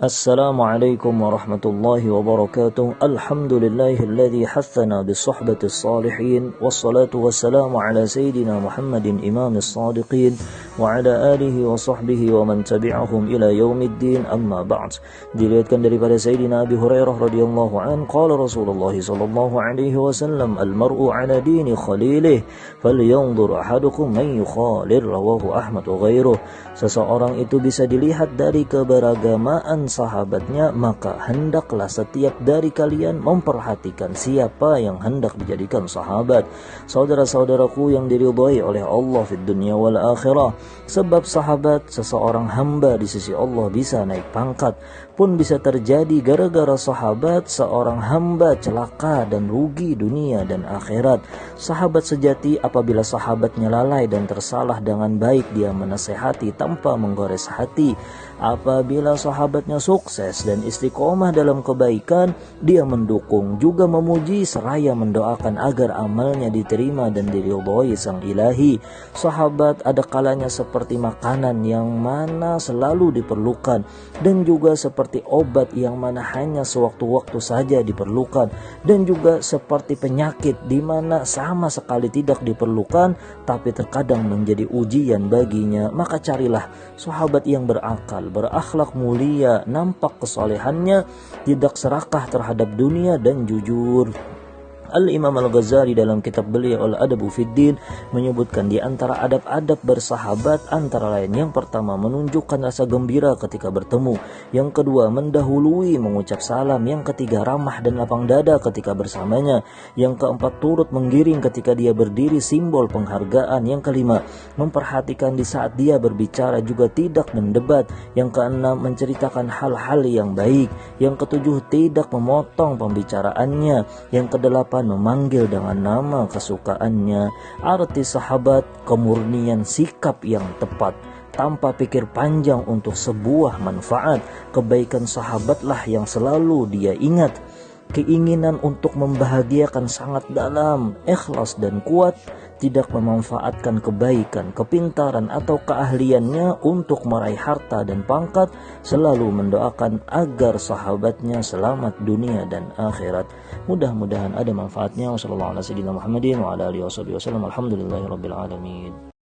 Assalamualaikum warahmatullahi wabarakatuh. Alhamdulillahilladzi hathana bis-suhbati as-salihin wassalatu wassalamu ala sayyidina Muhammadin imamis sadiqin wa ala alihi wa sahbihi wa man tabi'ahum ila yaumiddin, amma ba'd. Diriwayatkan daripada Sayyidina Abi Hurairah radhiyallahu an, qala Rasulullah sallallahu alaihi wasallam, al-mar'u ala dini khalilih falyanzur ahadukum man yukhalir, rawahu Ahmad wa ghairuh. Seseorang itu bisa dilihat dari keberagamaan sahabatnya, maka hendaklah setiap dari kalian memperhatikan siapa yang hendak dijadikan sahabat. Saudara-saudaraku yang diridhai oleh Allah fid dunya wal akhirah, sebab sahabat seseorang hamba di sisi Allah bisa naik pangkat, pun bisa terjadi gara-gara sahabat seorang hamba celaka dan rugi dunia dan akhirat. Sahabat sejati apabila sahabatnya lalai dan tersalah dengan baik, dia menasehati tanpa menggores hati. Apabila sahabatnya sukses dan istiqomah dalam kebaikan, dia mendukung, juga memuji seraya mendoakan agar amalnya diterima dan diridhai Sang Ilahi. Sahabat ada kalanya seperti makanan yang mana selalu diperlukan, dan juga seperti obat yang mana hanya sewaktu-waktu saja diperlukan, dan juga seperti penyakit di mana sama sekali tidak diperlukan tapi terkadang menjadi ujian baginya. Maka carilah sahabat yang berakal, berakhlak mulia, nampak kesolehannya, tidak serakah terhadap dunia dan jujur. Al-Imam Al-Ghazali dalam kitab beliau Al-Adabu fid Din menyebutkan di antara adab-adab bersahabat antara lain, yang pertama menunjukkan rasa gembira ketika bertemu, yang kedua mendahului mengucap salam, yang ketiga ramah dan lapang dada ketika bersamanya, yang keempat turut menggiring ketika dia berdiri, simbol penghargaan, yang kelima memperhatikan di saat dia berbicara, juga tidak mendebat, yang keenam menceritakan hal-hal yang baik, yang ketujuh tidak memotong pembicaraannya, yang kedelapan memanggil dengan nama kesukaannya. Arti sahabat kemurnian sikap yang tepat tanpa pikir panjang untuk sebuah manfaat. Kebaikan sahabatlah yang selalu dia ingat. Keinginan untuk membahagiakan sangat dalam, ikhlas dan kuat, tidak memanfaatkan kebaikan, kepintaran atau keahliannya untuk meraih harta dan pangkat, selalu mendoakan agar sahabatnya selamat dunia dan akhirat. Mudah-mudahan ada manfaatnya. Wassalamualaikum warahmatullahi wabarakatuh. Alhamdulillahirabbil alamin.